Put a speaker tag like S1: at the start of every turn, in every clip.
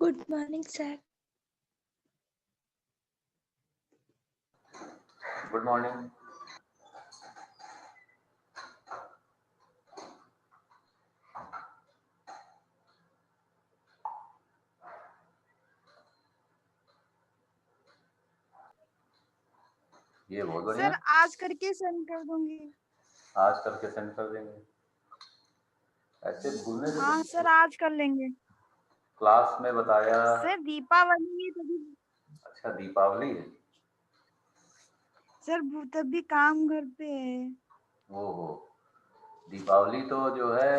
S1: Good morning, sir.
S2: Good morning. ये बहुत बढ़िया।
S3: सर आज करके सेंड कर दूंगी।
S2: आज करके सेंड कर देंगे। ऐसे भूलने से
S3: हाँ सर आज कर लेंगे।
S2: क्लास में बताया।
S3: सर दीपावली है तभी।
S2: अच्छा दीपावली है।
S3: सर तभी काम घर पे है।
S2: ओहो, दीपावली तो जो है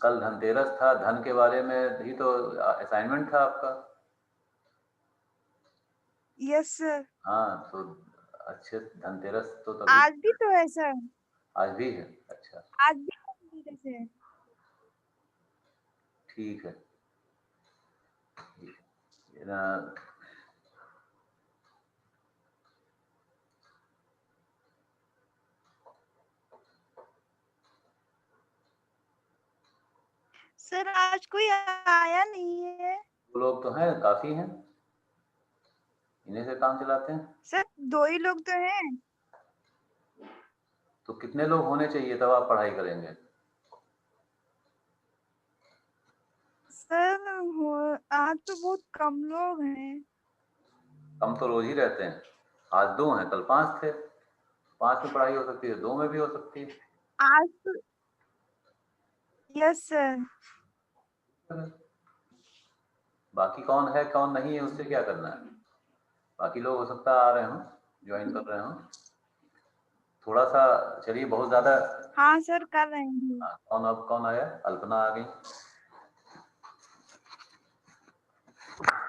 S2: कल धनतेरस था, धन के बारे में भी तो असाइनमेंट था आपका।
S3: Yes sir.
S2: हाँ तो अच्छे, धनतेरस तो तभी।
S3: आज भी तो है सर।
S2: आज भी है, अच्छा
S3: आज भी धनतेरस है।
S2: ठीक है।
S3: सर आज कोई आया नहीं है।
S2: वो लोग तो हैं, काफी हैं, इन्हीं से काम चलाते हैं।
S3: सर 2 ही लोग तो हैं।
S2: तो कितने लोग होने चाहिए तब आप पढ़ाई करेंगे?
S3: सर आज तो बहुत कम लोग हैं।
S2: कम तो रोज ही रहते हैं। आज 2 हैं, कल 5 थे। 5 में पढ़ाई हो सकती है, 2 में भी हो सकती है।
S3: आज तो यस सर।
S2: बाकी कौन है कौन नहीं है उससे क्या करना है। बाकी लोग हो सकता है आ रहे हो, ज्वाइन कर रहे हो। थोड़ा सा चलिए, बहुत ज्यादा।
S3: हाँ सर कर रहे हैं।
S2: कौन आया? अल्पना आ गई।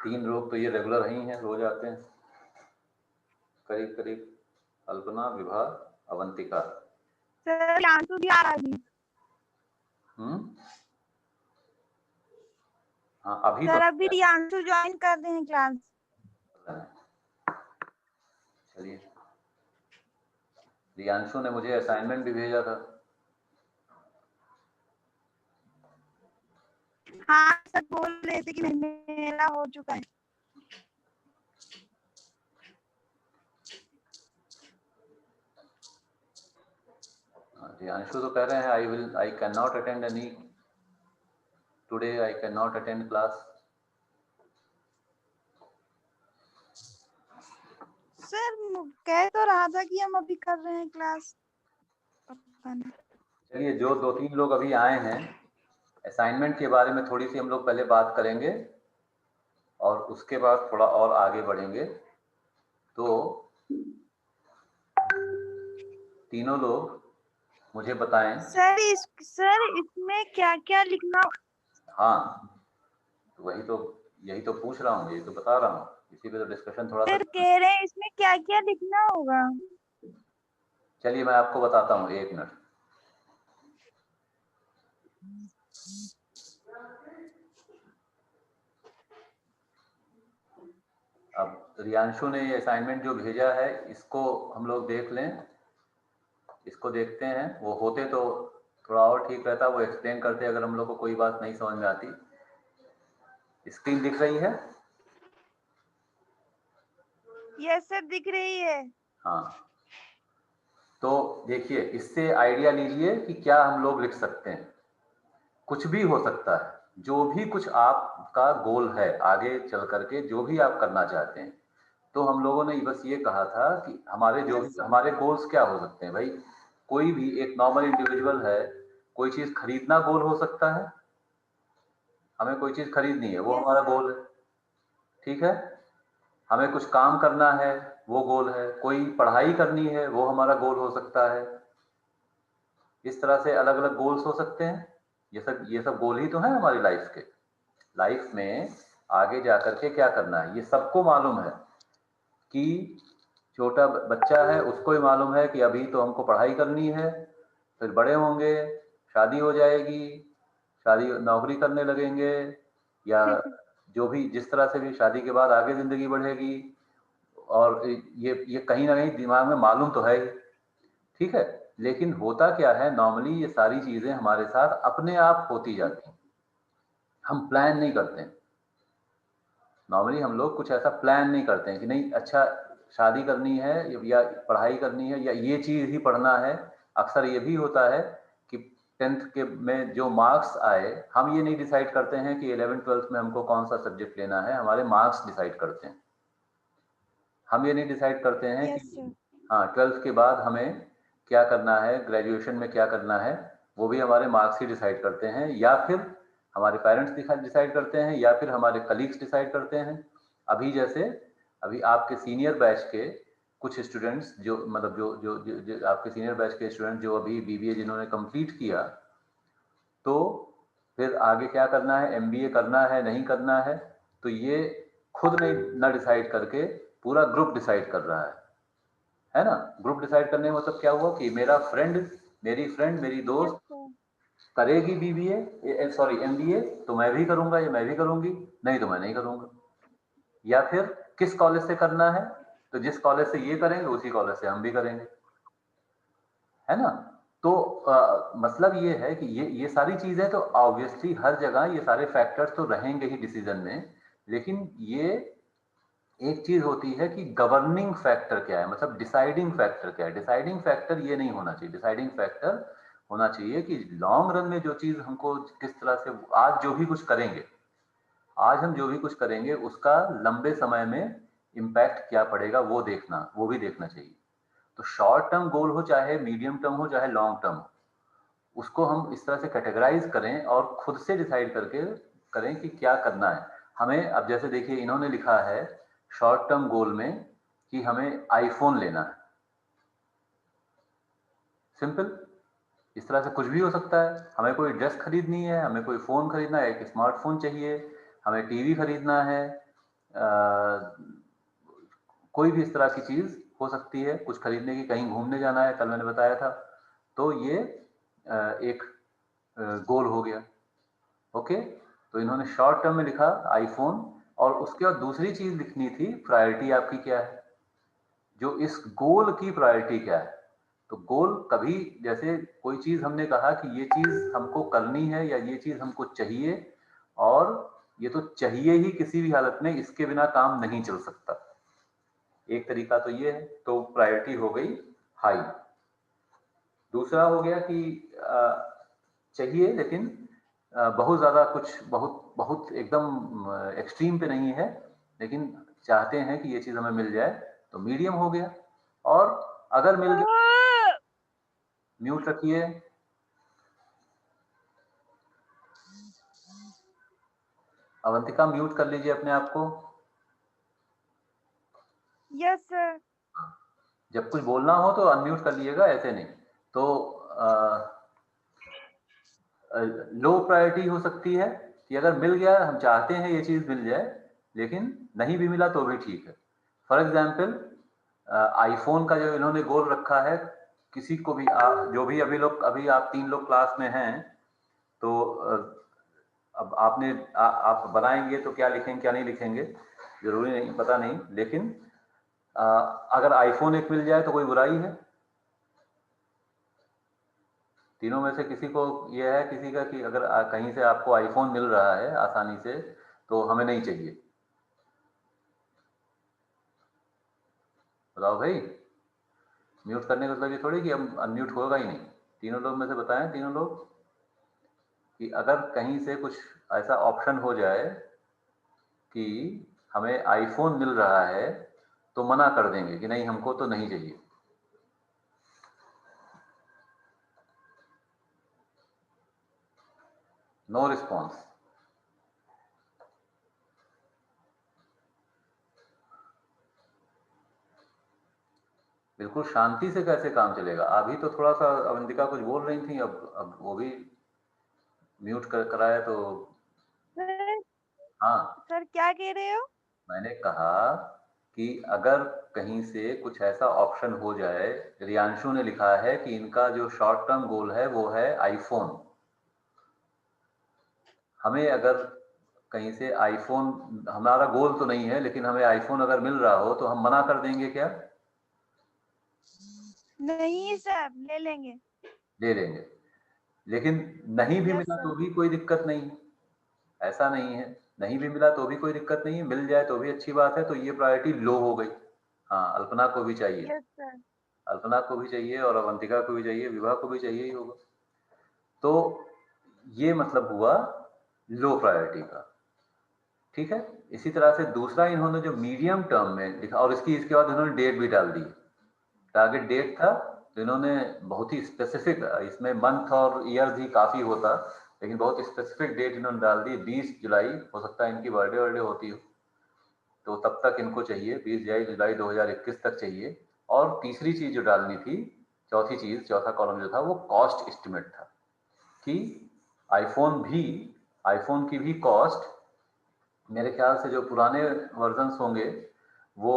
S2: 3 लोग तो ये रेगुलर ही हैं, रोज आते हैं करीब करीब। अल्पना, विभा, अवंतिका।
S3: सर आंसू भी आ रहा है।
S2: हाँ अभी
S3: सर
S2: तो
S3: अभी रियांशु ज्वाइन कर रहे हैं क्लास।
S2: चलिए, रियांशु ने मुझे असाइनमेंट भी भेजा था।
S3: हाँ सर बोल रहे थे कि मेरा हो चुका है।
S2: रियांशु तो कह रहे हैं I can not attend any today, I can not attend class.
S3: Sir कह तो रहा था कि हम अभी कर रहे हैं क्लास। पता नहीं।
S2: चलिए, जो 2-3 लोग अभी आए हैं, असाइनमेंट के बारे में थोड़ी सी हम लोग पहले बात करेंगे और उसके बाद थोड़ा और आगे बढ़ेंगे। तो तीनों लोग मुझे बताएं।
S3: सर इसमें क्या क्या लिखना?
S2: हाँ तो यही तो पूछ रहा हूँ, यही तो बता रहा हूँ, इसी पे तो डिस्कशन थोड़ा सा।
S3: सर कह रहे हैं इसमें क्या क्या लिखना होगा।
S2: चलिए मैं आपको बताता हूँ, 1 मिनट। अब रियांशु ने ये असाइनमेंट जो भेजा है, इसको हम लोग देख लें। इसको देखते हैं, वो होते तो थोड़ा और ठीक रहता, वो एक्सप्लेन करते अगर हम लोग को कोई बात नहीं समझ में आती। स्क्रीन दिख रही है?
S3: यस सर दिख रही है।
S2: हाँ तो देखिए, इससे आइडिया लीजिए कि क्या हम लोग लिख सकते हैं। कुछ भी हो सकता है, जो भी कुछ आपका गोल है आगे चल करके, जो भी आप करना चाहते हैं। तो हम लोगों ने बस ये कहा था कि हमारे गोल्स क्या हो सकते हैं भाई। कोई भी एक नॉर्मल इंडिविजुअल है, कोई चीज खरीदना गोल हो सकता है। हमें कोई चीज खरीदनी है, वो
S3: यस
S2: हमारा
S3: सर।
S2: गोल है, ठीक है। हमें कुछ काम करना है, वो गोल है। कोई पढ़ाई करनी है, वो हमारा गोल हो सकता है। इस तरह से अलग अलग गोल्स हो सकते हैं। ये सब गोल ही तो है हमारी लाइफ के। लाइफ में आगे जाकर के क्या करना है, ये सबको मालूम है। कि छोटा बच्चा है, उसको ही मालूम है कि अभी तो हमको पढ़ाई करनी है, फिर बड़े होंगे, शादी हो जाएगी, शादी नौकरी करने लगेंगे, या जो भी जिस तरह से भी शादी के बाद आगे जिंदगी बढ़ेगी। और ये कहीं ना कहीं दिमाग में मालूम तो है ही, ठीक है। लेकिन होता क्या है, नॉर्मली ये सारी चीजें हमारे साथ अपने आप होती जाती हैं। हम प्लान नहीं करते हैं। नॉर्मली हम लोग कुछ ऐसा प्लान नहीं करते हैं कि नहीं अच्छा शादी करनी है या पढ़ाई करनी है या ये चीज़ ही पढ़ना है। अक्सर ये भी होता है कि 10th के में जो मार्क्स आए, हम ये नहीं डिसाइड करते हैं कि 11th 12th में हमको कौन सा सब्जेक्ट लेना है, हमारे मार्क्स डिसाइड करते हैं। हम ये नहीं डिसाइड करते हैं
S3: यस
S2: कि
S3: सर।
S2: हाँ 12th के बाद हमें क्या करना है, ग्रेजुएशन में क्या करना है, वो भी हमारे मार्क्स ही डिसाइड करते हैं, या फिर हमारे पेरेंट्स डिसाइड करते हैं, या फिर हमारे कलीग्स डिसाइड करते हैं। अभी जैसे अभी आपके सीनियर बैच के कुछ स्टूडेंट्स जो मतलब जो आपके सीनियर बैच के स्टूडेंट जो अभी बीबीए जिन्होंने कंप्लीट किया, तो फिर आगे क्या करना है, एमबीए करना है नहीं करना है, तो ये खुद नहीं ना डिसाइड करके पूरा ग्रुप डिसाइड कर रहा है ना। ग्रुप डिसाइड करने में मतलब क्या हुआ कि मेरा फ्रेंड मेरी
S3: यस
S2: दोस्त
S3: सर।
S2: करेगी बीबीए सॉरी एमबीए, तो मैं भी करूंगा या मैं भी करूंगी, नहीं तो मैं नहीं करूंगा। या फिर किस कॉलेज से करना है, तो जिस कॉलेज से ये करेंगे उसी कॉलेज से हम भी करेंगे, है ना। तो मतलब ये है कि ये सारी चीजें तो ऑब्वियसली हर जगह ये सारे फैक्टर्स तो रहेंगे ही डिसीजन में, लेकिन ये एक चीज होती है कि गवर्निंग फैक्टर क्या है, मतलब डिसाइडिंग फैक्टर क्या है। डिसाइडिंग फैक्टर ये नहीं होना चाहिए, डिसाइडिंग फैक्टर होना चाहिए कि लॉन्ग रन में जो चीज हमको किस तरह से आज जो भी कुछ करेंगे, आज हम जो भी कुछ करेंगे उसका लंबे समय में इम्पैक्ट क्या पड़ेगा वो देखना, वो भी देखना चाहिए। तो शॉर्ट टर्म गोल हो चाहे मीडियम टर्म हो चाहे लॉन्ग टर्म हो, उसको हम इस तरह से कैटेगराइज करें और खुद से डिसाइड करके करें कि क्या करना है हमें। अब जैसे देखिए इन्होंने लिखा है शॉर्ट टर्म गोल में कि हमें आईफोन लेना है। सिंपल, इस तरह से कुछ भी हो सकता है। हमें कोई ड्रेस खरीदनी है, हमें कोई फ़ोन खरीदना है, एक स्मार्टफोन चाहिए, हमें टीवी खरीदना है, कोई भी इस तरह की चीज़ हो सकती है, कुछ खरीदने की, कहीं घूमने जाना है, कल मैंने बताया था। तो ये एक गोल हो गया। ओके, तो इन्होंने शॉर्ट टर्म में लिखा आईफोन, और उसके बाद दूसरी चीज़ लिखनी थी प्रायोरिटी आपकी क्या है, जो इस गोल की प्रायोरिटी क्या है। तो गोल कभी जैसे कोई चीज़ हमने कहा कि ये चीज़ हमको करनी है या ये चीज़ हमको चाहिए, और ये तो चाहिए ही किसी भी हालत में, इसके बिना काम नहीं चल सकता। एक तरीका तो ये है, तो प्रायोरिटी हो गई हाई। दूसरा हो गया कि चाहिए लेकिन बहुत ज़्यादा कुछ बहुत बहुत एकदम एक्सट्रीम पे नहीं है, लेकिन चाहते हैं कि ये चीज़ हमें मिल जाए, तो मीडियम हो गया। और अगर मिल गया, म्यूट रखिए, अवंतिका म्यूट कर लीजिए अपने आप को।
S3: Yes sir.
S2: जब कुछ बोलना हो तो अनम्यूट कर लीजिएगा, ऐसे नहीं। तो लो प्रायोरिटी हो सकती है कि अगर मिल गया, हम चाहते हैं ये चीज़ मिल जाए, लेकिन नहीं भी मिला तो भी ठीक है। फॉर एग्जाम्पल आईफोन का जो इन्होंने गोल रखा है, किसी को भी जो भी अभी आप 3 लोग क्लास में हैं, तो अब आप बनाएंगे तो क्या लिखेंगे क्या नहीं लिखेंगे जरूरी नहीं, पता नहीं, लेकिन अगर आईफोन एक मिल जाए तो कोई बुराई है। तीनों में से किसी को ये है किसी का कि अगर कहीं से आपको आईफोन मिल रहा है आसानी से, तो हमें नहीं चाहिए। बताओ भाई, म्यूट करने का मतलब ये थोड़ी कि अब अनम्यूट होगा ही नहीं। तीनों लोग में से बताएं, तीनों लोग, कि अगर कहीं से कुछ ऐसा ऑप्शन हो जाए कि हमें आईफोन मिल रहा है, तो मना कर देंगे कि नहीं हमको तो नहीं चाहिए। No response. बिल्कुल शांति से कैसे काम चलेगा। अभी तो थोड़ा सा अवंतिका कुछ बोल रही थी, अब वो भी म्यूट कराया तो।
S3: सर,
S2: हाँ,
S3: सर क्या कह रहे हो?
S2: मैंने कहा कि अगर कहीं से कुछ ऐसा ऑप्शन हो जाए, रियांशु ने लिखा है कि इनका जो शॉर्ट टर्म गोल है वो है आईफोन। हमें अगर कहीं से आईफोन, हमारा गोल तो नहीं है, लेकिन हमें आईफोन अगर मिल रहा हो तो हम मना कर देंगे क्या?
S3: नहीं सर, ले लेंगे।
S2: ले लेंगे। लेकिन नहीं भी
S3: यस
S2: मिला
S3: सर।
S2: तो भी कोई दिक्कत नहीं है। ऐसा नहीं है, नहीं भी मिला तो भी कोई दिक्कत नहीं है, मिल जाए तो भी अच्छी बात है। तो ये प्रायोरिटी लो हो गई। हाँ, अल्पना को भी चाहिए,
S3: यस सर।
S2: अल्पना को भी चाहिए और अवंतिका को भी चाहिए, विभा को भी चाहिए ही होगा। तो ये मतलब हुआ लो प्रायोरिटी का, ठीक है। इसी तरह से दूसरा इन्होंने जो मीडियम टर्म में लिखा, और इसके बाद इन्होंने डेट भी डाल दी। टारगेट डेट था तो इन्होंने बहुत ही स्पेसिफिक, इसमें मंथ और ईयर भी काफी होता, लेकिन बहुत स्पेसिफिक डेट इन्होंने डाल दी, 20 जुलाई। हो सकता है इनकी बर्थडे होती हो, तो तब तक इनको चाहिए, 20 जुलाई 2021 तक चाहिए। और तीसरी चीज जो डालनी थी, चौथी चीज, चौथा कॉलम जो था वो कॉस्ट एस्टिमेट था, कि आईफोन की भी कॉस्ट, मेरे ख्याल से जो पुराने वर्जन्स होंगे वो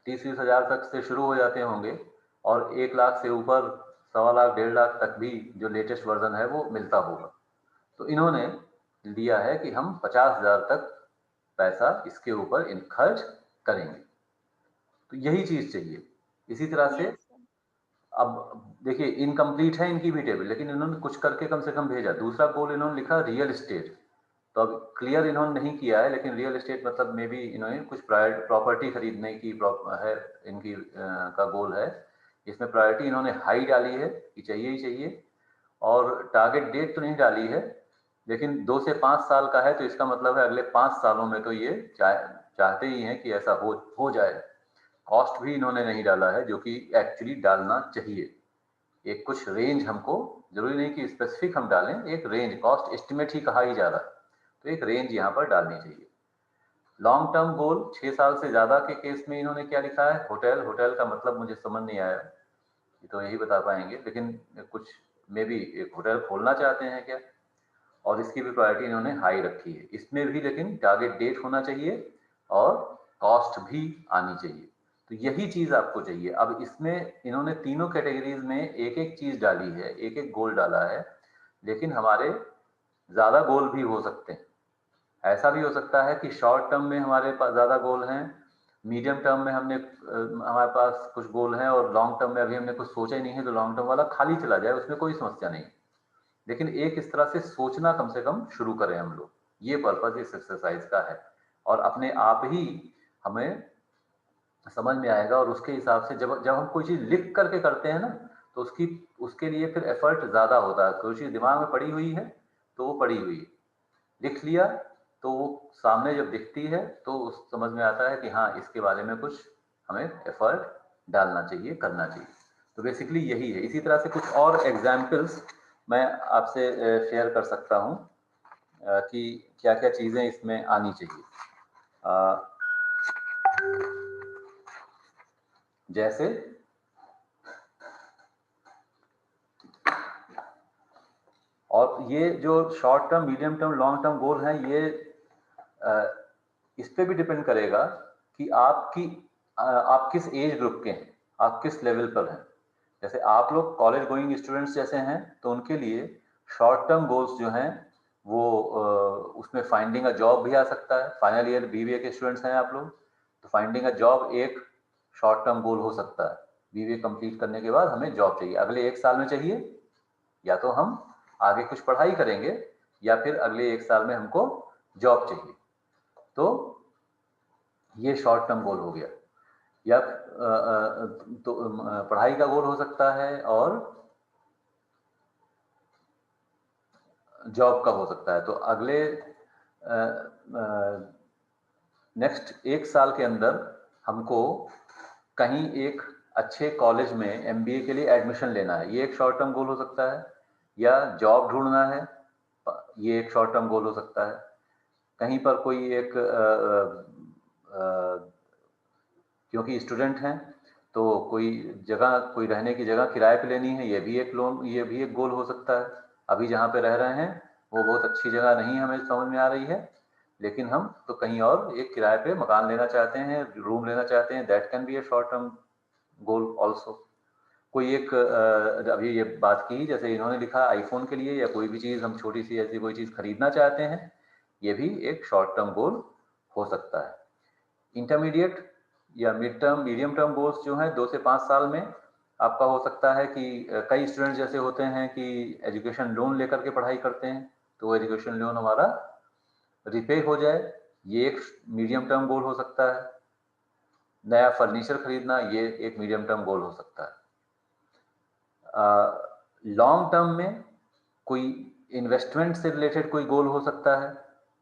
S2: 30-20 हजार तक से शुरू हो जाते होंगे, और 1 लाख से ऊपर, 1.25 लाख 1.5 लाख तक भी जो लेटेस्ट वर्जन है वो मिलता होगा। तो इन्होंने दिया है कि हम 50,000 तक पैसा इसके ऊपर इन खर्च करेंगे। तो यही चीज चाहिए। इसी तरह से
S3: यस सर।
S2: अब देखिए, इनकम्प्लीट है इनकी भी टेबल, लेकिन इन्होंने कुछ करके कम से कम भेजा। दूसरा गोल इन्होंने लिखा रियल एस्टेट, तो अब क्लियर इन्होंने नहीं किया है, लेकिन रियल एस्टेट मतलब मे बी इन्होंने कुछ प्रॉपर्टी खरीदने की है, इनकी का गोल है। इसमें प्रायोरिटी इन्होंने हाई डाली है कि चाहिए ही चाहिए, और टारगेट डेट तो नहीं डाली है, लेकिन 2 से 5 साल का है, तो इसका मतलब है अगले 5 सालों में तो ये चाहते ही हैं कि ऐसा हो जाए। कॉस्ट भी इन्होंने नहीं डाला है, जो कि एक्चुअली डालना चाहिए। एक कुछ रेंज, हमको जरूरी नहीं कि स्पेसिफिक हम डालें, एक रेंज, कॉस्ट एस्टिमेट ही कहा ही जा रहा है, तो एक रेंज यहाँ पर डालनी चाहिए। लॉन्ग टर्म गोल 6 साल से ज्यादा के केस में इन्होंने क्या लिखा है, होटल का मतलब मुझे समझ नहीं आया, ये तो यही बता पाएंगे, लेकिन कुछ मे बी एक होटल खोलना चाहते हैं क्या, और इसकी भी प्रायोरिटी इन्होंने हाई रखी है। इसमें भी लेकिन टारगेट डेट होना चाहिए और कॉस्ट भी आनी चाहिए। तो यही चीज आपको चाहिए। अब इसमें इन्होंने तीनों कैटेगरीज में एक एक चीज डाली है, एक एक गोल डाला है, लेकिन हमारे ज्यादा गोल भी हो सकते हैं। ऐसा भी हो सकता है कि शॉर्ट टर्म में हमारे पास ज्यादा गोल हैं, मीडियम टर्म में हमारे पास कुछ गोल हैं, और लॉन्ग टर्म में अभी हमने कुछ सोचा ही नहीं है, तो लॉन्ग टर्म वाला खाली चला जाए, उसमें कोई समस्या नहीं। लेकिन एक इस तरह से सोचना कम से कम शुरू करें हम लोग, ये पर्पज इस एक्सरसाइज का है। और अपने आप ही हमें समझ में आएगा, और उसके हिसाब से जब जब हम कोई चीज लिख करके करते हैं ना, तो उसके लिए फिर एफर्ट ज्यादा होता है। कोई चीज दिमाग में पड़ी हुई है तो वो पड़ी हुई है, लिख लिया तो वो सामने जब दिखती है तो समझ में आता है कि हाँ, इसके बारे में कुछ हमें एफर्ट डालना चाहिए, करना चाहिए। तो बेसिकली यही है। इसी तरह से कुछ और एग्जाम्पल्स मैं आपसे शेयर कर सकता हूँ कि क्या क्या चीजें इसमें आनी चाहिए। जैसे और ये जो short term, medium term, long term goal हैं, ये इस पे भी डिपेंड करेगा कि आप किस एज ग्रुप के हैं, आप किस लेवल पर हैं। जैसे आप लोग कॉलेज गोइंग स्टूडेंट्स जैसे हैं, तो उनके लिए शॉर्ट टर्म गोल्स जो हैं वो उसमें फाइंडिंग अ जॉब भी आ सकता है। फाइनल ईयर बीबीए के स्टूडेंट्स हैं आप लोग, तो फाइंडिंग अ जॉब एक शॉर्ट टर्म गोल हो सकता है। बीबीए कंप्लीट करने के बाद हमें जॉब चाहिए, अगले 1 साल में चाहिए, या तो हम आगे कुछ पढ़ाई करेंगे, या फिर अगले 1 साल में हमको जॉब चाहिए। तो ये शॉर्ट टर्म गोल हो गया। या तो पढ़ाई का गोल हो सकता है, और जॉब का हो सकता है। तो अगले नेक्स्ट 1 साल के अंदर हमको कहीं एक अच्छे कॉलेज में एमबीए के लिए एडमिशन लेना है, ये एक शॉर्ट टर्म गोल हो सकता है। या जॉब ढूंढना है, ये एक शॉर्ट टर्म गोल हो सकता है। कहीं पर कोई एक क्योंकि स्टूडेंट हैं तो कोई जगह, कोई रहने की जगह किराए पे लेनी है, ये भी एक लोन, ये भी एक गोल हो सकता है। अभी जहाँ पे रह रहे हैं वो बहुत अच्छी जगह नहीं हमें समझ में आ रही है, लेकिन हम तो कहीं और एक किराए पे मकान लेना चाहते हैं, रूम लेना चाहते हैं, that can be A short term goal also. कोई एक अभी ये बात की जैसे इन्होंने लिखा आईफोन के लिए, या कोई भी चीज़ हम छोटी सी ऐसी कोई चीज़ खरीदना चाहते हैं, ये भी एक शॉर्ट टर्म गोल हो सकता है। इंटरमीडिएट या mid term, medium term goals जो हैं 2 से 5 साल में आपका हो सकता है कि कई स्टूडेंट जैसे होते हैं कि एजुकेशन लोन लेकर के पढ़ाई करते हैं, तो वो एजुकेशन लोन हमारा रिपे हो जाए, ये एक मीडियम टर्म गोल हो सकता है। नया फर्नीचर खरीदना, ये एक मीडियम टर्म गोल हो सकता है। लॉन्ग टर्म में कोई इन्वेस्टमेंट से रिलेटेड कोई गोल हो सकता है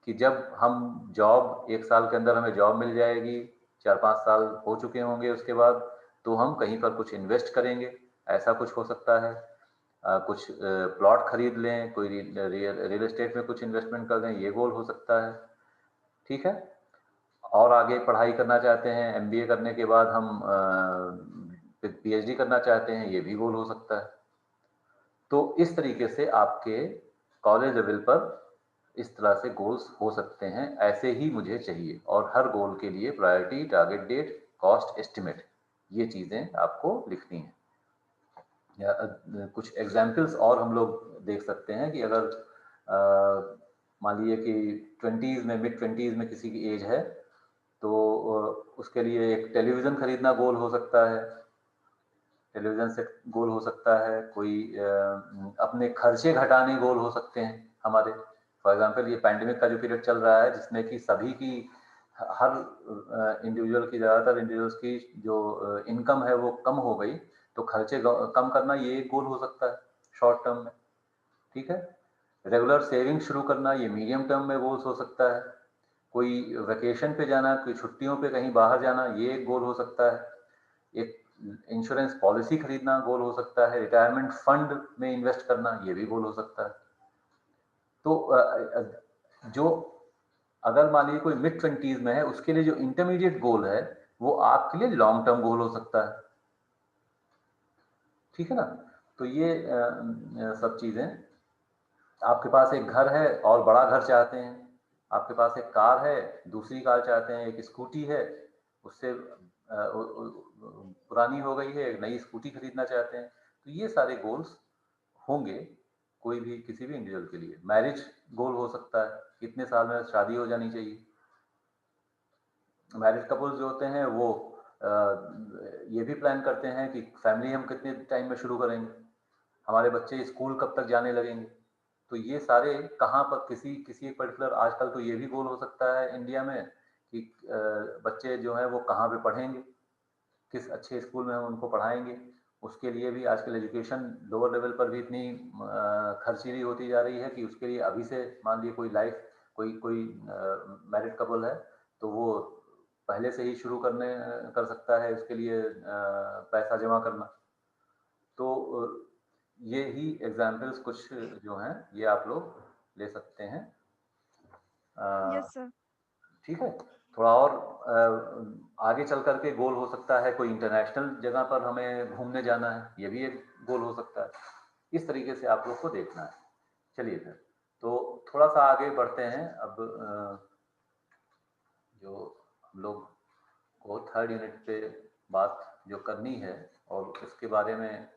S2: कि जब हम जॉब 1 साल के अंदर हमें जॉब मिल जाएगी, 4-5 साल हो चुके होंगे उसके बाद, तो हम कहीं पर कुछ इन्वेस्ट करेंगे, ऐसा कुछ हो सकता है। कुछ प्लॉट खरीद लें, कोई रियल एस्टेट में कुछ इन्वेस्टमेंट कर दें, ये गोल हो सकता है। ठीक है। और आगे पढ़ाई करना चाहते हैं, एमबीए करने के बाद हम पीएचडी करना चाहते हैं, ये भी गोल हो सकता है। तो इस तरीके से आपके कॉलेज लेवल पर इस तरह से गोल्स हो सकते हैं, ऐसे ही मुझे चाहिए। और हर गोल के लिए priority, target date, cost estimate, ये चीज़ें आपको लिखनी है। या कुछ एग्जाम्पल्स और हम लोग देख सकते हैं कि अगर मान लीजिए कि 20s में, मिड 20s में किसी की एज है, तो उसके लिए एक टेलीविज़न खरीदना गोल हो सकता है, टेलीविज़न सेट गोल हो सकता है। कोई अपने खर्चे घटाने गोल हो सकते हैं हमारे। फॉर एग्जांपल ये पैंडेमिक का जो पीरियड चल रहा है, जिसमें कि सभी की, हर इंडिविजुअल की, ज़्यादातर इंडिविजुअल्स की जो इनकम है वो कम हो गई, तो खर्चे कम करना ये एक गोल हो सकता है शॉर्ट टर्म में। ठीक है। रेगुलर सेविंग शुरू करना, ये मीडियम टर्म में गोल्स हो सकता है। कोई वेकेशन पे जाना, कोई छुट्टियों पे कहीं बाहर जाना, ये एक गोल हो सकता है। एक इंश्योरेंस पॉलिसी खरीदना गोल हो सकता है। रिटायरमेंट फंड में इन्वेस्ट करना, ये भी गोल हो सकता है। तो जो अगर मान लीजिए कोई मिड 20s में है, उसके लिए जो इंटरमीडिएट गोल है वो आपके लिए लॉन्ग टर्म गोल हो सकता है। ठीक है ना। तो ये सब चीजें, आपके पास एक घर है और बड़ा घर चाहते हैं, आपके पास एक कार है, दूसरी कार चाहते हैं, एक स्कूटी है, उससे पुरानी हो गई है, एक नई स्कूटी खरीदना चाहते हैं। तो ये सारे गोल्स होंगे कोई भी, किसी भी इंडिविजुअल के लिए। मैरिज गोल हो सकता है, कितने साल में शादी हो जानी चाहिए। मैरिज कपल्स जो होते हैं वो ये भी प्लान करते हैं कि फैमिली हम कितने टाइम में शुरू करेंगे, हमारे बच्चे स्कूल कब तक जाने लगेंगे। तो ये सारे कहाँ पर, किसी किसी एक पर्टिकुलर, आजकल तो ये भी गोल हो सकता है इंडिया में कि बच्चे जो हैं वो कहाँ पे पढ़ेंगे, किस अच्छे स्कूल में हम उनको पढ़ाएंगे। उसके लिए भी आजकल एजुकेशन लोअर लेवल पर भी इतनी खर्चीली होती जा रही है कि उसके लिए अभी से, मान लीजिए कोई कोई मैरिड कपल है, तो वो पहले से ही शुरू कर सकता है उसके लिए पैसा जमा करना। तो ये ही एग्जाम्पल्स कुछ जो हैं ये आप लोग ले सकते हैं।
S3: Yes sir.
S2: ठीक है। थोड़ा और आगे चल करके गोल हो सकता है, कोई इंटरनेशनल जगह पर हमें घूमने जाना है, ये भी एक गोल हो सकता है। इस तरीके से आप लोग को देखना है। चलिए फिर तो थोड़ा सा आगे बढ़ते हैं। अब जो हम लोग को थर्ड यूनिट पे बात जो करनी है, और उसके बारे में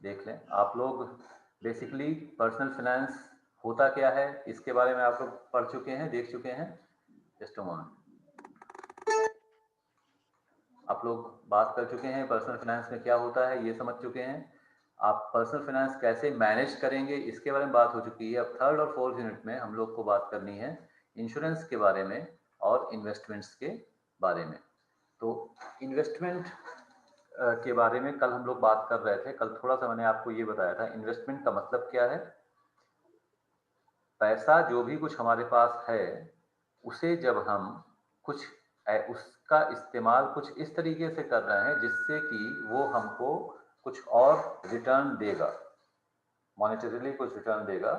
S2: देख लें आप लोग। बेसिकली पर्सनल फाइनेंस होता क्या है, इसके बारे में आप लोग पढ़ चुके हैं, देख चुके हैं। जस्ट अ मोमेंट, आप लोग बात कर चुके हैं पर्सनल फाइनेंस में क्या होता है, ये समझ चुके हैं। आप पर्सनल फाइनेंस कैसे मैनेज करेंगे, इसके बारे में बात हो चुकी है। अब थर्ड और फोर्थ यूनिट में हम लोग को बात करनी है इंश्योरेंस के बारे में और इन्वेस्टमेंट्स के बारे में। तो इन्वेस्टमेंट के बारे में कल हम लोग बात कर रहे थे। कल थोड़ा सा मैंने आपको ये बताया था, इन्वेस्टमेंट का मतलब क्या है। पैसा जो भी कुछ हमारे पास है, उसे जब हम कुछ उसका इस्तेमाल कुछ इस तरीके से कर रहे हैं जिससे कि वो हमको कुछ और रिटर्न देगा, मॉनेटरीली कुछ रिटर्न देगा,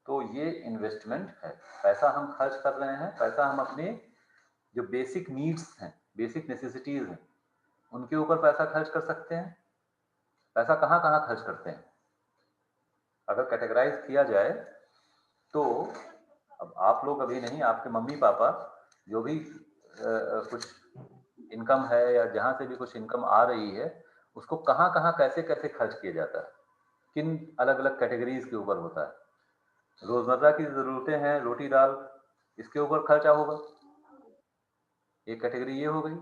S2: तो ये इन्वेस्टमेंट है। पैसा हम खर्च कर रहे हैं, पैसा हम अपने जो बेसिक नीड्स हैं, बेसिक नेसेसिटीज हैं, उनके ऊपर पैसा खर्च कर सकते हैं। पैसा कहाँ कहाँ खर्च करते हैं, अगर कैटेगराइज किया जाए तो, अब आप लोग अभी नहीं, आपके मम्मी पापा जो भी कुछ इनकम है या जहाँ से भी कुछ इनकम आ रही है, उसको कहाँ कहाँ कैसे कैसे खर्च किया जाता है, किन अलग अलग कैटेगरीज के ऊपर होता है। रोजमर्रा की ज़रूरतें हैं, रोटी दाल, इसके ऊपर खर्चा होगा, एक कैटेगरी ये हो गई।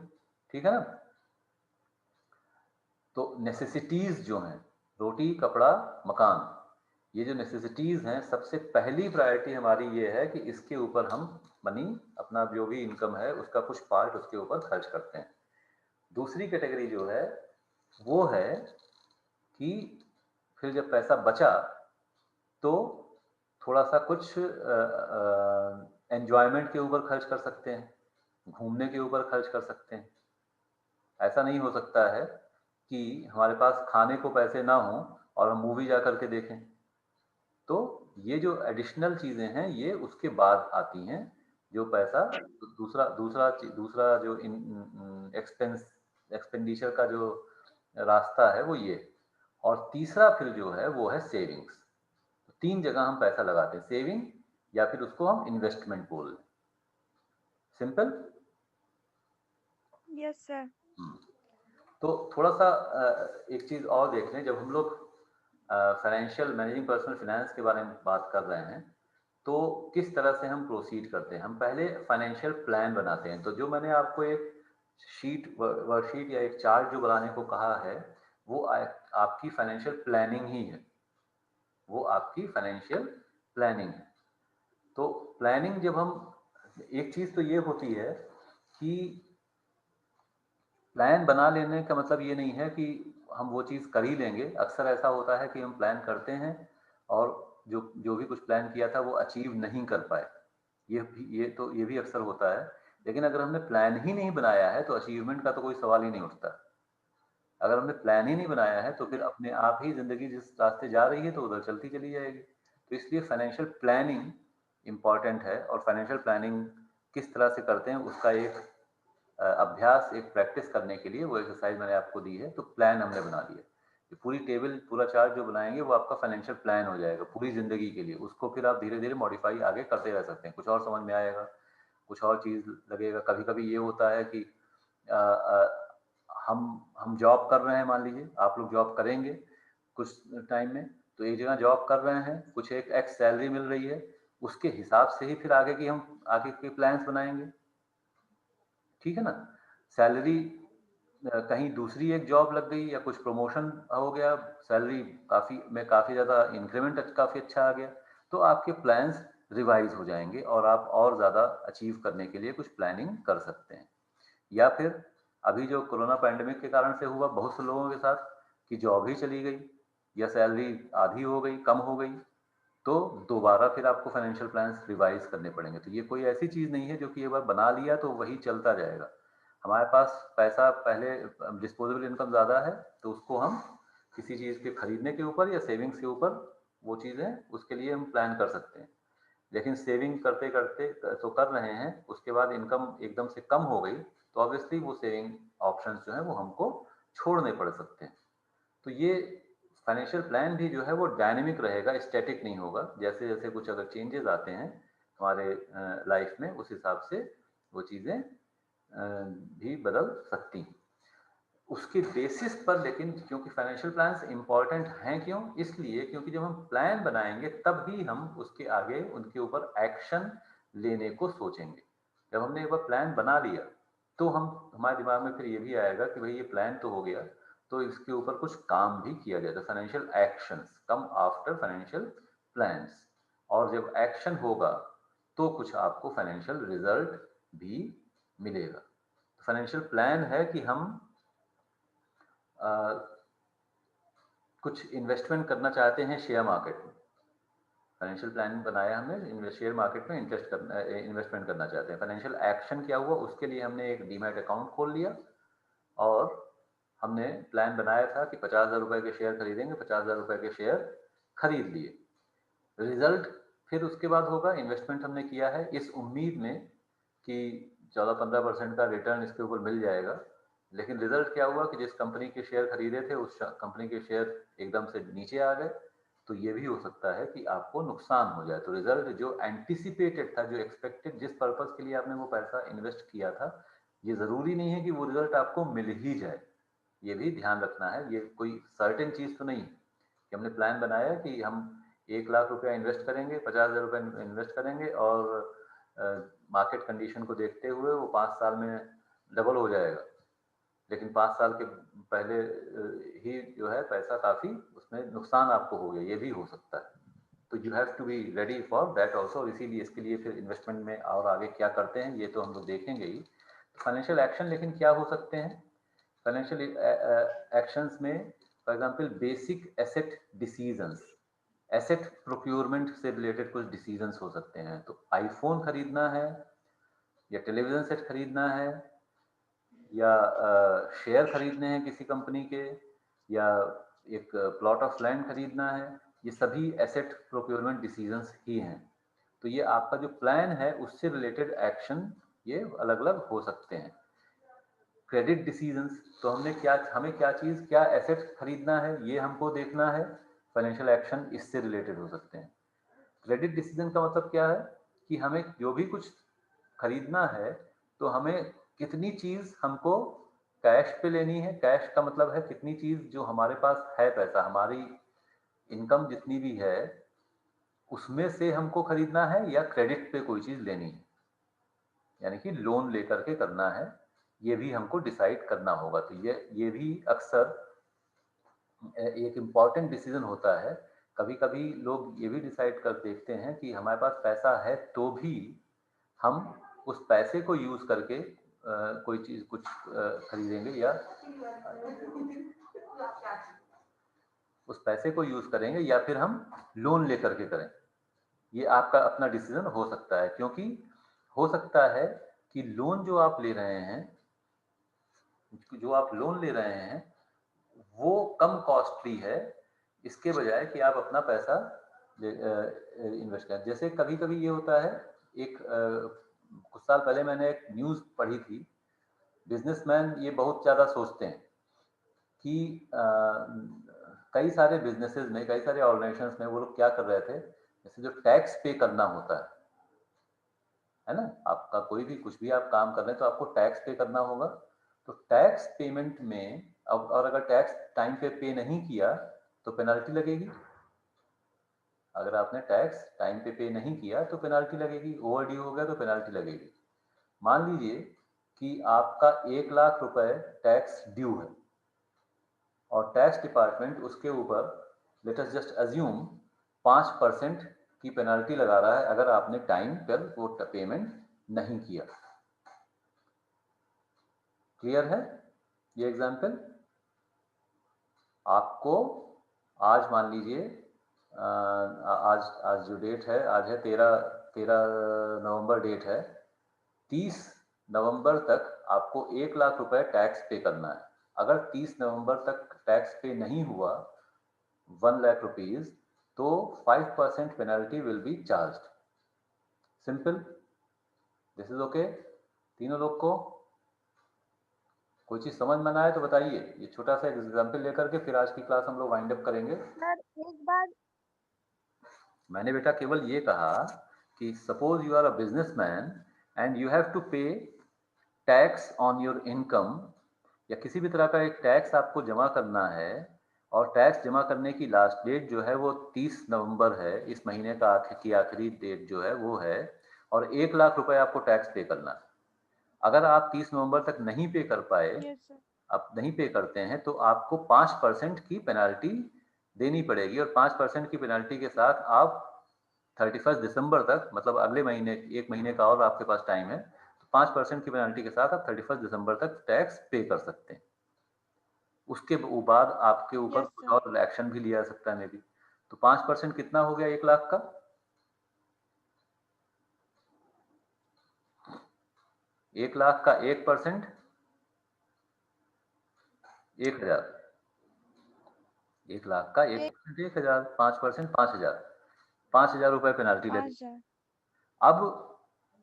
S2: ठीक है ना। तो नेसेसिटीज जो हैं, रोटी, कपड़ा, मकान, ये जो नेसेसिटीज हैं, सबसे पहली प्रायोरिटी हमारी ये है कि इसके ऊपर हम मनी, अपना जो भी इनकम है उसका कुछ पार्ट उसके ऊपर खर्च करते हैं। दूसरी कैटेगरी जो है वो है कि फिर जब पैसा बचा तो थोड़ा सा कुछ एंजॉयमेंट के ऊपर खर्च कर सकते हैं, घूमने के ऊपर खर्च कर सकते हैं। ऐसा नहीं हो सकता है कि हमारे पास खाने को पैसे ना हों और हम मूवी जा करके देखें। तो ये जो एडिशनल चीज़ें हैं ये उसके बाद आती हैं, जो पैसा दूसरा दूसरा दूसरा जो एक्सपेंडिचर का जो रास्ता है वो ये। और तीसरा फिर जो है वो है सेविंग्स। तो 3 जगह हम पैसा लगाते हैं, सेविंग या फिर उसको हम इन्वेस्टमेंट बोल लें। सिंपल।
S3: Yes sir.
S2: तो थोड़ा सा एक चीज़ और देख लें, जब हम लोग फाइनेंशियल मैनेजिंग पर्सनल फाइनेंस के बारे में बात कर रहे हैं तो किस तरह से हम प्रोसीड करते हैं। हम पहले फाइनेंशियल प्लान बनाते हैं। तो जो मैंने आपको एक वर्कशीट या एक चार्ट जो बनाने को कहा है वो आपकी फाइनेंशियल प्लानिंग ही है, वो आपकी फाइनेंशियल प्लानिंग है। तो प्लानिंग जब हम, एक चीज़ तो ये होती है कि प्लान बना लेने का मतलब ये नहीं है कि हम वो चीज़ कर ही लेंगे। अक्सर ऐसा होता है कि हम प्लान करते हैं और जो जो भी कुछ प्लान किया था वो अचीव नहीं कर पाए। ये भी अक्सर होता है। लेकिन अगर हमने प्लान ही नहीं बनाया है तो अचीवमेंट का तो कोई सवाल ही नहीं उठता। अगर हमने प्लान ही नहीं बनाया है तो फिर अपने आप ही ज़िंदगी जिस रास्ते जा रही है तो उधर चलती चली जाएगी। तो इसलिए फाइनेंशियल प्लानिंग इम्पॉर्टेंट है। और फाइनेंशियल प्लानिंग किस तरह से करते हैं उसका एक अभ्यास, एक प्रैक्टिस करने के लिए वो एक्सरसाइज मैंने आपको दी है। तो प्लान हमने बना लिया, ये पूरी टेबल, पूरा चार्ट जो बनाएंगे वो आपका फाइनेंशियल प्लान हो जाएगा पूरी ज़िंदगी के लिए। उसको फिर आप धीरे धीरे मॉडिफाई आगे करते रह सकते हैं, कुछ और समझ में आएगा, कुछ और चीज़ लगेगा। कभी कभी ये होता है कि अ, अ, हम जॉब कर रहे हैं, मान लीजिए आप लोग जॉब करेंगे कुछ टाइम में, तो एक जगह जॉब कर रहे हैं, कुछ एक एक्स सैलरी मिल रही है, उसके हिसाब से ही फिर आगे की हम आगे के प्लान्स बनाएंगे। ठीक है ना। सैलरी कहीं दूसरी एक जॉब लग गई या कुछ प्रमोशन हो गया, सैलरी काफ़ी ज़्यादा इंक्रीमेंट काफ़ी अच्छा आ गया, तो आपके प्लान्स रिवाइज हो जाएंगे और आप और ज़्यादा अचीव करने के लिए कुछ प्लानिंग कर सकते हैं। या फिर अभी जो कोरोना पैंडेमिक के कारण से हुआ बहुत से लोगों के साथ कि जॉब ही चली गई या सैलरी आधी हो गई, कम हो गई, तो दोबारा फिर आपको फाइनेंशियल प्लान्स रिवाइज करने पड़ेंगे। तो ये कोई ऐसी चीज़ नहीं है जो कि एक बार बना लिया तो वही चलता जाएगा। हमारे पास पैसा पहले, डिस्पोजेबल इनकम ज़्यादा है तो उसको हम किसी चीज़ के खरीदने के ऊपर या सेविंग्स के ऊपर, वो चीज़ें उसके लिए हम प्लान कर सकते हैं। लेकिन सेविंग करते करते तो कर रहे हैं, उसके बाद इनकम एकदम से कम हो गई तो ऑब्वियसली वो सेविंग ऑप्शंस जो है वो हमको छोड़ने पड़ सकते हैं। तो ये फाइनेंशियल प्लान भी जो है वो डायनेमिक रहेगा, स्टैटिक नहीं होगा। जैसे जैसे कुछ अगर चेंजेस आते हैं हमारे लाइफ में, उस हिसाब से वो चीज़ें भी बदल सकती हैं उसके बेसिस पर। लेकिन क्योंकि फाइनेंशियल प्लान्स इंपॉर्टेंट हैं, क्यों? इसलिए क्योंकि जब हम प्लान बनाएंगे तब ही हम उसके आगे उनके ऊपर एक्शन लेने को सोचेंगे। जब हमने एक बार प्लान बना लिया तो हम, हमारे दिमाग में फिर ये भी आएगा कि भाई ये प्लान तो हो गया, तो इसके ऊपर कुछ काम भी किया जाए। तो financial actions come after financial plans. और जब एक्शन होगा तो कुछ आपको फाइनेंशियल रिजल्ट भी मिलेगा। फाइनेंशियल प्लान है कि हम अ, कुछ इन्वेस्टमेंट करना चाहते हैं शेयर मार्केट में। फाइनेंशियल प्लान बनाया हमने, शेयर मार्केट में इन्वेस्टमेंट करना चाहते हैं। फाइनेंशियल एक्शन क्या हुआ, उसके लिए हमने एक डीमैट अकाउंट खोल लिया और हमने प्लान बनाया था कि 50,000 रुपए के शेयर खरीदेंगे, 50,000 रुपए के शेयर खरीद लिए। रिजल्ट फिर उसके बाद होगा, इन्वेस्टमेंट हमने किया है इस उम्मीद में कि 14-15% का रिटर्न इसके ऊपर मिल जाएगा। लेकिन रिजल्ट क्या हुआ कि जिस कंपनी के शेयर खरीदे थे उस कंपनी के शेयर एकदम से नीचे आ गए। तो ये भी हो सकता है कि आपको नुकसान हो जाए। तो रिजल्ट जो एंटिसिपेटेड था, जो एक्सपेक्टेड, जिस पर्पस के लिए आपने वो पैसा इन्वेस्ट किया था, ये ज़रूरी नहीं है कि वो रिजल्ट आपको मिल ही जाए। ये भी ध्यान रखना है। ये कोई सर्टेन चीज़ तो नहीं कि हमने प्लान बनाया कि हम 1 लाख रुपया इन्वेस्ट करेंगे, 50,000 रुपये इन्वेस्ट करेंगे और मार्केट कंडीशन को देखते हुए वो 5 साल में डबल हो जाएगा। लेकिन 5 साल के पहले ही जो है पैसा काफी उसमें नुकसान आपको हो गया, ये भी हो सकता है। तो you have to be ready for that also. इसीलिए इसके लिए फिर इन्वेस्टमेंट में और आगे क्या करते हैं ये तो हम लोग देखेंगे ही। फाइनेंशियल एक्शन लेकिन क्या हो सकते हैं फाइनेंशियल एक्शंस में? For example basic asset decisions, asset procurement से रिलेटेड कुछ डिसीजंस हो सकते हैं। तो आईफोन खरीदना है या टेलीविजन सेट खरीदना है या शेयर खरीदने हैं किसी कंपनी के या एक प्लॉट ऑफ लैंड खरीदना है, ये सभी एसेट प्रोक्योरमेंट डिसीजंस ही हैं। तो ये आपका जो प्लान है उससे रिलेटेड एक्शन ये अलग अलग हो सकते हैं। क्रेडिट डिसीजंस, तो हमें क्या चीज़ क्या एसेट खरीदना है ये हमको देखना है, फाइनेंशियल एक्शन इससे रिलेटेड हो सकते हैं। क्रेडिट डिसीजन का मतलब क्या है कि हमें जो भी कुछ खरीदना है तो हमें कितनी चीज हमको कैश पे लेनी है। कैश का मतलब है कितनी चीज जो हमारे पास है, पैसा हमारी इनकम जितनी भी है उसमें से हमको खरीदना है या क्रेडिट पे कोई चीज लेनी है, यानी कि लोन लेकर के करना है, ये भी हमको डिसाइड करना होगा। तो ये भी अक्सर एक इम्पॉर्टेंट डिसीजन होता है। कभी कभी लोग ये भी डिसाइड कर देखते हैं कि हमारे पास पैसा है तो भी हम उस पैसे को यूज करके कोई चीज कुछ खरीदेंगे या उस पैसे को यूज करेंगे या फिर हम लोन लेकर के करें। ये आपका अपना डिसीजन हो सकता है, क्योंकि हो सकता है कि लोन जो आप ले रहे हैं वो कम कॉस्टली है इसके बजाय कि आप अपना पैसा इन्वेस्ट करें। जैसे कभी कभी ये होता है, एक कुछ साल पहले मैंने एक न्यूज़ पढ़ी थी। बिजनेसमैन ये बहुत ज़्यादा सोचते हैं कि कई सारे बिजनेसेस में, कई सारे ऑर्गेनाइजेशंस में वो लोग क्या कर रहे थे, जैसे जो टैक्स पे करना होता है ना, आपका कोई भी कुछ भी आप काम कर रहे हैं तो आपको टैक्स पे करना होगा। तो टैक्स पेमेंट में अब, और अगर टैक्स टाइम पे नहीं किया तो पेनल्टी लगेगी। अगर आपने टैक्स टाइम पे नहीं किया तो पेनल्टी लगेगी, ओवर ड्यू हो गया तो पेनल्टी लगेगी। मान लीजिए कि आपका 1 लाख रुपए टैक्स ड्यू है और टैक्स डिपार्टमेंट उसके ऊपर लेट अस जस्ट अज्यूम 5% की पेनल्टी लगा रहा है अगर आपने टाइम पर वो पेमेंट नहीं किया। क्लियर है ये एग्जाम्पल? आपको आज मान लीजिए आज आज जो डेट है, आज है 13 नवंबर डेट है। 30 नवंबर तक आपको 1 लाख रुपए टैक्स पे करना है। अगर 30 नवंबर तक टैक्स पे नहीं हुआ 1 लाख रुपीज तो 5% penalty will be charge. Simple, this is okay. तीनों लोग को कोई चीज समझ में ना आए तो बताइए। ये छोटा सा एग्जाम्पल लेकर के फिर आज की क्लास हम लोग वाइंड अप करेंगे।
S3: सर एक बार
S2: मैंने बेटा केवल ये कहा कि suppose you are a businessman and you have to pay tax on your income, या किसी भी तरह का एक टैक्स आपको जमा करना है और टैक्स जमा करने की लास्ट डेट जो है वो 30 नवंबर है, इस महीने का आखिरी डेट जो है वो है, और 1 लाख रुपए आपको टैक्स पे करना है। अगर आप 30 नवंबर तक नहीं पे कर पाए,
S3: यस सर।
S2: आप नहीं पे करते हैं तो आपको 5% की पेनल्टी देनी पड़ेगी, और 5% की पेनल्टी के साथ आप 31 दिसंबर तक, मतलब अगले महीने, 1 महीने का और आपके पास टाइम है, तो 5% की पेनल्टी के साथ आप 31 दिसंबर तक टैक्स पे कर सकते हैं। उसके बाद आपके ऊपर
S3: यस
S2: कुछ
S3: सर।
S2: और एक्शन भी लिया जा सकता है मे बी। तो 5% कितना हो गया 1 लाख का? 1 लाख का 1% 1,000। 1 लाख का 1% 1,000, 5% 5,000, 5,000 रुपए पेनल्टी लगेगी।
S3: 5,000।
S2: अब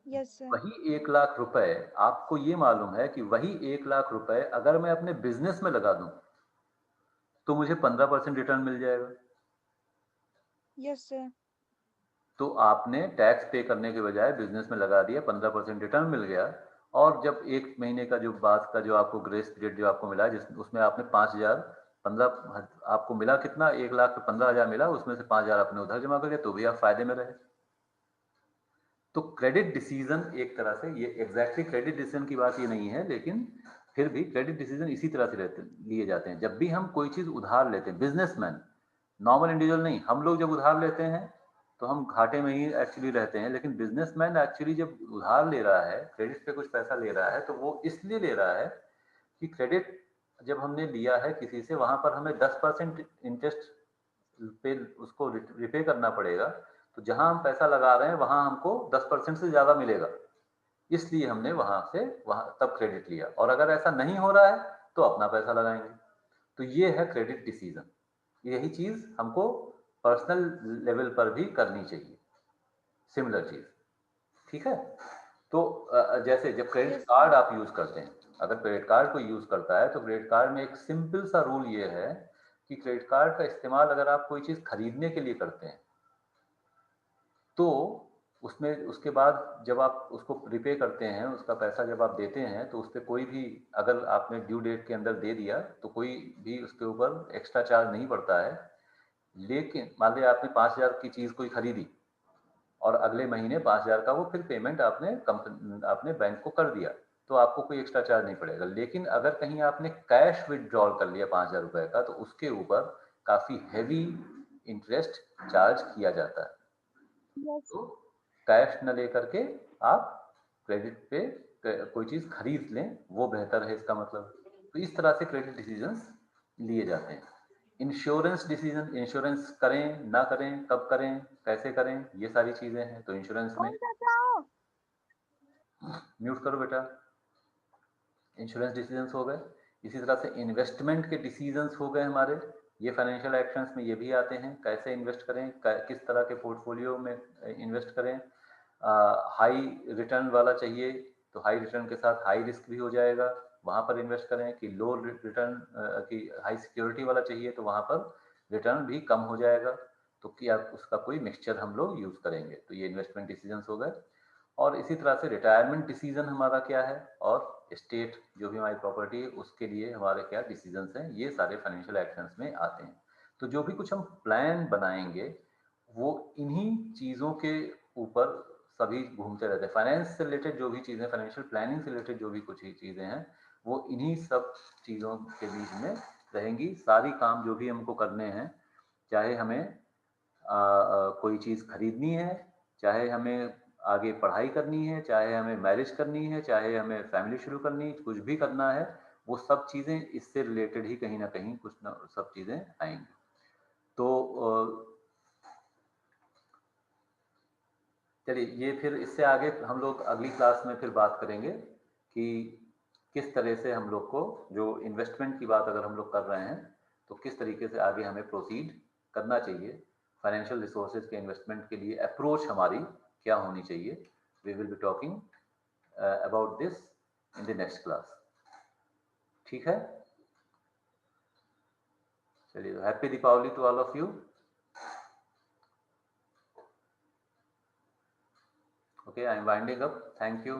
S3: यस सर।
S2: वही 1 लाख रुपए, आपको ये मालूम है कि वही 1 लाख रुपए अगर मैं अपने बिजनेस में लगा दूं तो मुझे 15% रिटर्न मिल जाएगा।
S3: Yes sir.
S2: तो आपने टैक्स पे करने के बजाय बिजनेस में लगा दिया, 15% रिटर्न मिल गया, और जब 1 महीने का जो बाद का जो आपको ग्रेस पीरियड जो आपको मिला, जिस उसमें आपने 5,000 15 आपको मिला कितना, 1 लाख 15,000 मिला, उसमें से 5,000 आपने उधर जमा कर दिया तो भी आप फायदे में रहे। तो क्रेडिट डिसीजन एक तरह से, ये एग्जैक्टली क्रेडिट डिसीजन की बात ये नहीं है, लेकिन फिर भी क्रेडिट डिसीजन इसी तरह से लिए जाते हैं। जब भी हम कोई चीज उधार लेते हैं, बिजनेसमैन, नॉर्मल इंडिविजुअल नहीं, हम लोग जब उधार लेते हैं तो हम घाटे में ही एक्चुअली रहते हैं, लेकिन बिजनेसमैन एक्चुअली जब उधार ले रहा है, क्रेडिट पे कुछ पैसा ले रहा है, तो वो इसलिए ले रहा है कि क्रेडिट जब हमने लिया है किसी से, वहां पर हमें 10% इंटरेस्ट पे उसको रिपे करना पड़ेगा, तो जहां हम पैसा लगा रहे हैं वहां हमको 10% से ज्यादा मिलेगा, इसलिए हमने वहां से वहां तब क्रेडिट लिया। और अगर ऐसा नहीं हो रहा है तो अपना पैसा लगाएंगे। तो ये है क्रेडिट डिसीजन। यही चीज हमको पर्सनल लेवल पर भी करनी चाहिए, सिमिलर चीज। ठीक है। तो जैसे जब क्रेडिट
S3: यस
S2: कार्ड आप यूज करते हैं, अगर क्रेडिट कार्ड कोई यूज करता है तो क्रेडिट कार्ड में एक सिंपल सा रूल ये है कि क्रेडिट कार्ड का इस्तेमाल अगर आप कोई चीज खरीदने के लिए करते हैं तो उसमें उसके बाद जब आप उसको रिपे करते हैं, उसका पैसा जब आप देते हैं, तो उस पर कोई भी, अगर आपने ड्यू डेट के अंदर दे दिया तो कोई भी उसके ऊपर एक्स्ट्रा चार्ज नहीं पड़ता है। लेकिन मान लिया आपने 5,000 की चीज कोई खरीदी और अगले महीने 5,000 का वो फिर पेमेंट आपने बैंक को कर दिया, तो आपको कोई एक्स्ट्रा चार्ज नहीं पड़ेगा। लेकिन अगर कहीं आपने कैश विदड्रॉल कर लिया 5,000 रुपए का, तो उसके ऊपर काफी हैवी इंटरेस्ट चार्ज किया जाता है।
S3: यस।
S2: तो कैश न लेकर के आप क्रेडिट पे कोई चीज खरीद लें, वो बेहतर है, इसका मतलब। तो इस तरह से क्रेडिट डिसीजंस लिए जाते हैं। इंश्योरेंस डिसीजन, इंश्योरेंस करें ना करें, कब करें, कैसे करें, ये सारी चीजें हैं। तो इंश्योरेंस में,
S3: कौन सा चाहो?
S2: म्यूट करो बेटा। इंश्योरेंस डिसीजंस हो गए। इसी तरह से इन्वेस्टमेंट के डिसीजंस हो गए हमारे। ये फाइनेंशियल एक्शंस में ये भी आते हैं, कैसे इन्वेस्ट करें, किस तरह के पोर्टफोलियो में इन्वेस्ट करें। हाई रिटर्न वाला चाहिए तो हाई रिटर्न के साथ हाई रिस्क भी हो जाएगा, वहां पर इन्वेस्ट करें। कि लो रिटर्न की हाई सिक्योरिटी वाला चाहिए तो वहां पर रिटर्न भी कम हो जाएगा, तो क्या उसका कोई मिक्सचर हम लोग यूज करेंगे। तो ये इन्वेस्टमेंट डिसीजंस हो गए। और इसी तरह से रिटायरमेंट डिसीजन हमारा क्या है, और स्टेट जो भी हमारी प्रॉपर्टी है उसके लिए हमारे क्या डिसीजंस हैं, ये सारे फाइनेंशियल एक्शंस में आते हैं। तो जो भी कुछ हम प्लान बनाएंगे वो इन्हीं चीज़ों के ऊपर सभी घूमते रहते हैं। फाइनेंस से रिलेटेड जो भी चीज़ें, फाइनेंशियल प्लानिंग से रिलेटेड जो भी कुछ ही चीज़ें हैं, वो इन्हीं सब चीज़ों के बीच में रहेंगी। सारी काम जो भी हमको करने हैं, चाहे हमें कोई चीज़ खरीदनी है, चाहे हमें आगे पढ़ाई करनी है, चाहे हमें मैरिज करनी है, चाहे हमें फैमिली शुरू करनी है, कुछ भी करना है, वो सब चीज़ें इससे रिलेटेड ही कहीं ना कहीं कुछ ना सब चीज़ें आएंगी। तो चलिए, ये फिर इससे आगे हम लोग अगली क्लास में फिर बात करेंगे कि किस तरह से हम लोग को, जो इन्वेस्टमेंट की बात अगर हम लोग कर रहे हैं, तो किस तरीके से आगे हमें प्रोसीड करना चाहिए। फाइनेंशियल रिसोर्सेज के इन्वेस्टमेंट के लिए अप्रोच हमारी क्या होनी चाहिए। We will be talking about this in the next class. ठीक है। चलिए, happy Deepawali to all of you. Okay, I am winding up. Thank you.